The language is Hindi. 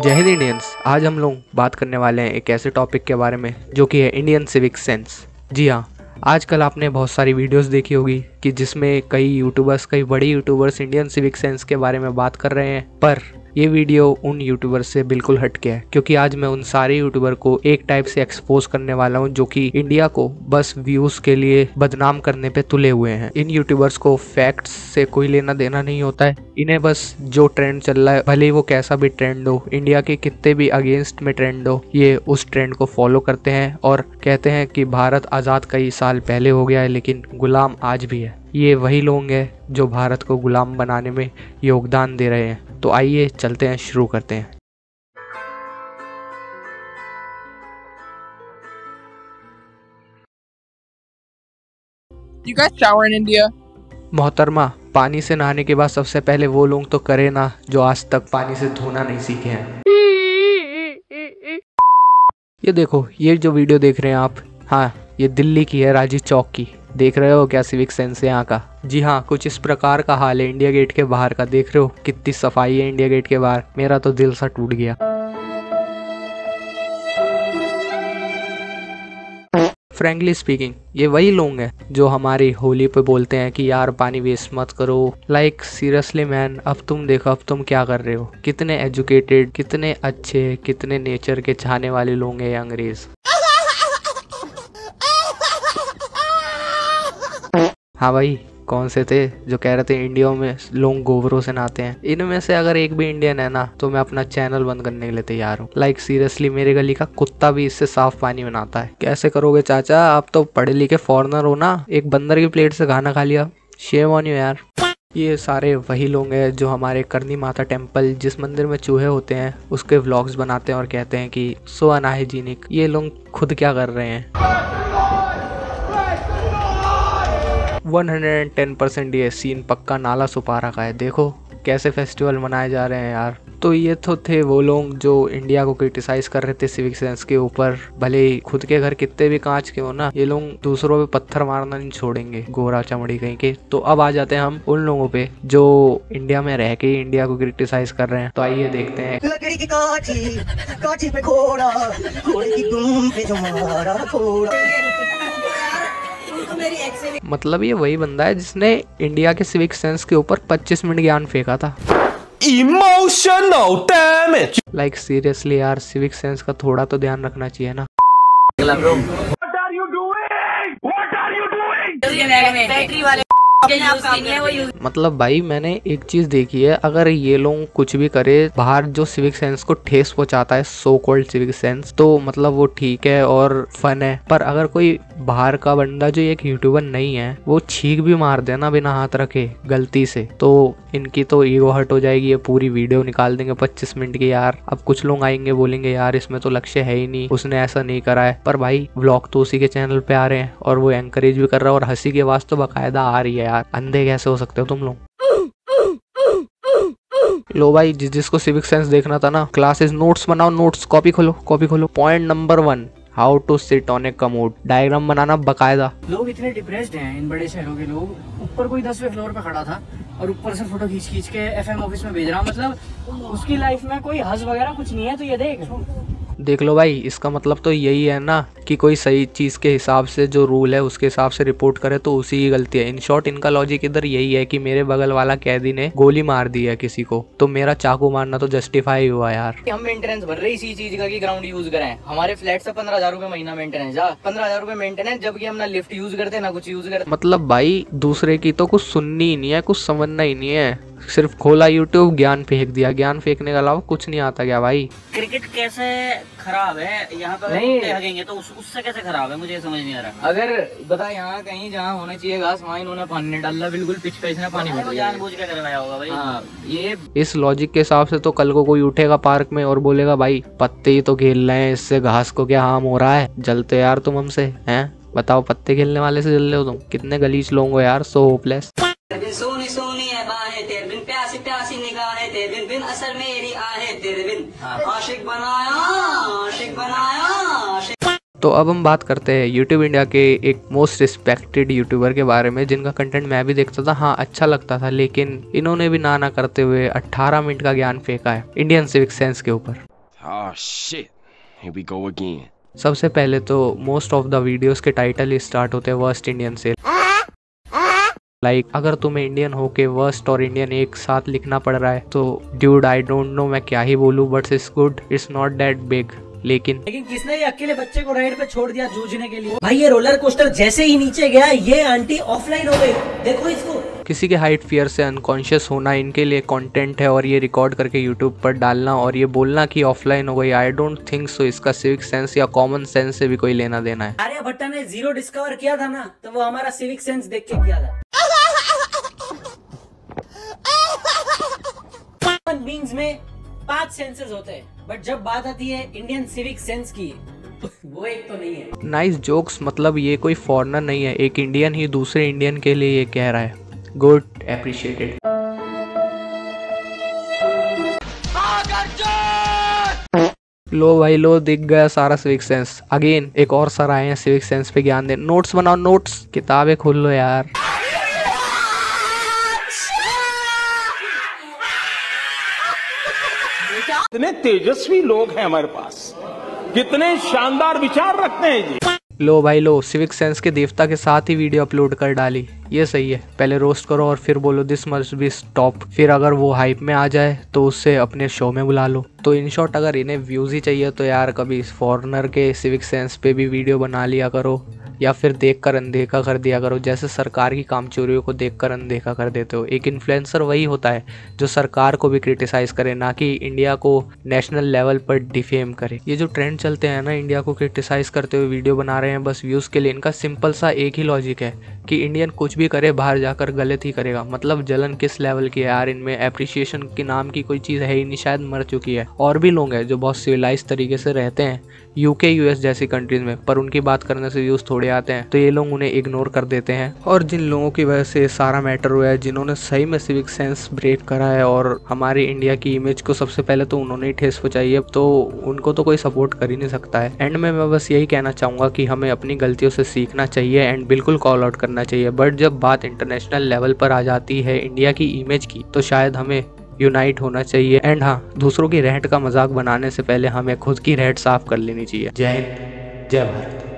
जय हिंद इंडियंस। आज हम लोग बात करने वाले हैं एक ऐसे टॉपिक के बारे में जो कि है इंडियन सिविक सेंस। जी हाँ, आजकल आपने बहुत सारी वीडियोस देखी होगी कि जिसमें कई बड़े यूट्यूबर्स इंडियन सिविक सेंस के बारे में बात कर रहे हैं, पर ये वीडियो उन यूट्यूबर से बिल्कुल हटके है, क्योंकि आज मैं उन सारे यूट्यूबर को एक टाइप से एक्सपोज करने वाला हूँ जो कि इंडिया को बस व्यूज के लिए बदनाम करने पे तुले हुए हैं। इन यूट्यूबर्स को फैक्ट्स से कोई लेना देना नहीं होता है, इन्हें बस जो ट्रेंड चल रहा है, भले ही वो कैसा भी ट्रेंड हो, इंडिया के कितने भी अगेंस्ट में ट्रेंड हो, ये उस ट्रेंड को फॉलो करते हैं और कहते हैं कि भारत आज़ाद कई साल पहले हो गया है लेकिन गुलाम आज भी है। ये वही लोग हैं जो भारत को गुलाम बनाने में योगदान दे रहे हैं। तो आइए चलते हैं, शुरू करते हैं। You guys shower in India? मोहतरमा, पानी से नहाने के बाद सबसे पहले वो लोग तो करे ना जो आज तक पानी से धोना नहीं सीखे हैं। ये देखो, ये जो वीडियो देख रहे हैं आप, हाँ ये दिल्ली की है, राजीव चौक की। देख रहे हो क्या सिविक सेंस है यहाँ का? जी हाँ, कुछ इस प्रकार का हाल है इंडिया गेट के बाहर का। देख रहे हो कितनी सफाई है इंडिया गेट के बाहर, मेरा तो दिल सा टूट गया। फ्रैंकली स्पीकिंग, ये वही लोग हैं जो हमारी होली पे बोलते हैं कि यार पानी वेस्ट मत करो। लाइक सीरियसली मैन, अब तुम देखो अब तुम क्या कर रहे हो। कितने एजुकेटेड, कितने अच्छे, कितने नेचर के चाहने वाले लोग हैं ये अंग्रेज। हाँ भाई, कौन से थे जो कह रहे थे इंडिया में लोग गोबरों से नहाते हैं? इनमें से अगर एक भी इंडियन है ना तो मैं अपना चैनल बंद करने के लिए तैयार हूँ। लाइक सीरियसली, मेरे गली का कुत्ता भी इससे साफ पानी में नहाता है। कैसे करोगे चाचा, आप तो पढ़े लिखे फॉरेनर हो ना, एक बंदर की प्लेट से खाना खा लिया। शेम ऑन यू यार। ये सारे वही लोग हैं जो हमारे करनी माता टेम्पल, जिस मंदिर में चूहे होते हैं, उसके व्लॉग्स बनाते हैं और कहते हैं कि सो अनहाइजीनिक। ये लोग खुद क्या कर रहे हैं? 110% ये सीन पक्का नाला सुपारा का है। देखो कैसे फेस्टिवल मनाए जा रहे हैं यार। तो ये तो थे वो लोग जो इंडिया को क्रिटिसाइज कर रहे थे सिविक सेंस के ऊपर। भले ही खुद के घर कितने भी कांच के हो ना, ये लोग दूसरों पे पत्थर मारना नहीं छोड़ेंगे, गोरा चमड़ी कहीं के। तो अब आ जाते हैं हम उन लोगों पे जो इंडिया में रह के इंडिया को क्रिटिसाइज कर रहे हैं। तो आइए देखते हैं। लकड़ी की काठी पे घोड़ा, घोड़े की दुम पे जो मारा घोड़ा। मतलब ये वही बंदा है जिसने इंडिया के सिविक सेंस के ऊपर 25 मिनट ज्ञान फेंका था। Emotional damage. लाइक सीरियसली यार, सिविक सेंस का थोड़ा तो ध्यान रखना चाहिए ना। What are you doing? What are you doing? Battery वाले मतलब भाई, मैंने एक चीज देखी है, अगर ये लोग कुछ भी करे बाहर जो सिविक सेंस को ठेस पहुंचाता है, सो कॉल्ड सिविक सेंस, तो मतलब वो ठीक है और फन है। पर अगर कोई बाहर का बंदा जो एक यूट्यूबर नहीं है वो छींक भी मार देना बिना हाथ रखे गलती से, तो इनकी तो ईगो हर्ट हो जाएगी। ये पूरी वीडियो निकाल देंगे 25 मिनट की यार। अब कुछ लोग आएंगे बोलेंगे यार इसमें तो लक्ष्य है ही नहीं, उसने ऐसा नहीं करा है। पर भाई व्लॉग तो उसी के चैनल पे आ रहे हैं और वो एंकरेज भी कर रहा है और हंसी की आवाज तो बाकायदा आ रही है यार। अंधे कैसे हो सकते हो तुम लोग? लो भाई, जिसको सिविक सेंस देखना था ना, क्लासेस नोट्स बनाओ, नोट्स कॉपी खोलो। Point number 1, how to sit on a commode. Diagram बनाना बकायदा। लोग इतने डिप्रेस्ड हैं इन बड़े शहरों के लोग। ऊपर कोई 10वें फ्लोर पे खड़ा था और ऊपर से फोटो खींच के FM ऑफिस में भेज रहा। मतलब उसकी लाइफ में कोई हज वगैरह कुछ नहीं है। तो ये देख लो भाई, इसका मतलब तो यही है ना कि कोई सही चीज के हिसाब से जो रूल है उसके हिसाब से रिपोर्ट करे तो उसी की गलती है। इन शॉर्ट इनका लॉजिक इधर यही है कि मेरे बगल वाला कैदी ने गोली मार दी है किसी को, तो मेरा चाकू मारना तो जस्टिफाई हुआ यार। हम मेंटेनेंस भर रहे इसी चीज का कि ग्राउंड यूज करें। हमारे फ्लैट से 15,000 रुपए महीना मेंटेनेंस, 15,000 रुपए मेंटेनेंस, जबकि हम ना लिफ्ट यूज करते ना कुछ यूज करते। मतलब भाई दूसरे की तो कुछ सुननी ही नहीं है, कुछ समझना ही नहीं है, सिर्फ खोला यूट्यूब, ज्ञान फेंक दिया। ज्ञान फेंकने के अलावा कुछ नहीं आता क्या भाई? क्रिकेट कैसे खराब है यहाँ पर नहीं तो उससे कैसे खराब है मुझे समझ नहीं आ रहा। अगर बता यहाँ कहीं जहाँ होना चाहिए घास वहाँ इन्होंने पानी नहीं डाला, बिल्कुल पिच पे इसने पानी जानबूझ के करवाया होगा भाई। हाँ, ये इस लॉजिक के हिसाब से तो कल को कोई उठेगा पार्क में और बोलेगा भाई पत्ते ही तो खेल रहे हैं, इससे घास को क्या हार्म हो रहा है? जलते यार तुम हमसे हैं? बताओ, पत्ते खेलने वाले से जल रहे हो तुम? कितने गलीच लोग हो यार, सो होपलेस। सोनी सोनी है बाहें तेरे बिन, प्यासी प्यासी निगाहें तेरे बिन, बिन असर मेरी आहें तेरे बिन, आशिक बनाया। तो अब हम बात करते हैं यूट्यूब इंडिया के एक मोस्ट रिस्पेक्टेड यूट्यूबर के बारे में जिनका कंटेंट मैं भी देखता था। हाँ, अच्छा लगता था, लेकिन इन्होंने भी ना करते हुए 18 मिनट का ज्ञान फेंका है इंडियन सिविक सेंस के ऊपर। Oh shit. Here we go again. सबसे पहले तो मोस्ट ऑफ द वीडियोस के टाइटल ही स्टार्ट होते हैं वर्स्ट इंडियन से। लाइक अगर तुम्हें इंडियन हो के वर्स्ट और इंडियन एक साथ लिखना पड़ रहा है तो ड्यूड आई डोंट नो मैं क्या ही बोलूँ, but it's good, it's not that big. लेकिन किसने ये अकेले बच्चे को राइड पे छोड़ दिया जूझने के लिए? भाई ये रोलर कोस्टर जैसे ही नीचे गया ये आंटी ऑफलाइन हो गई, देखो इसको। किसी के हाइट फियर से अनकॉन्शियस होना इनके लिए कंटेंट है और ये रिकॉर्ड करके यूट्यूब पर डालना और ये बोलना कि ऑफलाइन हो गई, आई डोंट थिंक सो इसका सिविक सेंस या कॉमन सेंस से भी कोई लेना देना है। आर्यभट्ट ने जीरो डिस्कवर किया था ना, तो वो हमारा सिविक सेंस देख के किया था। ह्यूमन बीइंग्स में 5 सेंसेस होते हैं, बट जब बात आती है इंडियन सिविक सेंस की वो एक तो नहीं है। नाइस जोक्स, मतलब ये कोई फॉरेनर नहीं है, एक इंडियन ही दूसरे इंडियन के लिए ये कह रहा है। Good, appreciated. लो भाई लो, दिख गया सारा सिविक सेंस। अगेन एक और सर आए हैं सिविक सेंस पे ज्ञान दे। नोट्स बनाओ, नोट्स, किताबें खोल लो यार। कितने तेजस्वी लोग हैं हमारे पास, कितने शानदार विचार रखते हैं जी। लो भाई लो, सिविक सेंस के देवता के साथ ही वीडियो अपलोड कर डाली, ये सही है। पहले रोस्ट करो और फिर बोलो दिस मस्ट बी स्टॉप, फिर अगर वो हाइप में आ जाए तो उससे अपने शो में बुला लो। तो इन शॉर्ट अगर इन्हें व्यूज ही चाहिए तो यार कभी फॉरेनर के सिविक सेंस पे भी वीडियो बना लिया करो, या फिर देखकर अनदेखा कर दिया करो, जैसे सरकार की कामचोरियों को देखकर अनदेखा कर देते हो। एक इन्फ्लुएंसर वही होता है जो सरकार को भी क्रिटिसाइज करे, ना कि इंडिया को नेशनल लेवल पर डिफेम करे। ये जो ट्रेंड चलते हैं ना इंडिया को क्रिटिसाइज करते हुए वीडियो बना रहे हैं बस व्यूज के लिए, इनका सिंपल सा एक ही लॉजिक है कि इंडियन कुछ भी करे बाहर जाकर गलत ही करेगा। मतलब जलन किस लेवल की है यार इनमें, एप्रिसिएशन के नाम की कोई चीज़ है ही नहीं, शायद मर चुकी है। और भी लोग हैं जो बहुत सिविलाइज तरीके से रहते हैं यूके यूएस जैसी कंट्रीज में, पर उनकी बात करने से व्यूज थोड़े आते हैं, तो ये लोग उन्हें इग्नोर कर देते हैं। और जिन लोगों की वजह से सारा मैटर हुआ है, जिन्होंने सही में सिविक सेंस ब्रेक करा है और हमारी इंडिया की इमेज को सबसे पहले तो उन्होंने ही ठेस पहुंचाई है, तो उनको तो कोई सपोर्ट कर ही नहीं सकता है। एंड में मैं बस यही कहना चाहूँगा कि हमें अपनी गलतियों से सीखना चाहिए एंड बिल्कुल कॉल आउट करना चाहिए, बट जब बात इंटरनेशनल लेवल पर आ जाती है इंडिया की इमेज की, तो शायद हमें यूनाइट होना चाहिए। एंड हाँ, दूसरों की रहट का मजाक बनाने से पहले हमें खुद की रहट साफ कर लेनी चाहिए। जय हिंद, जय भारत।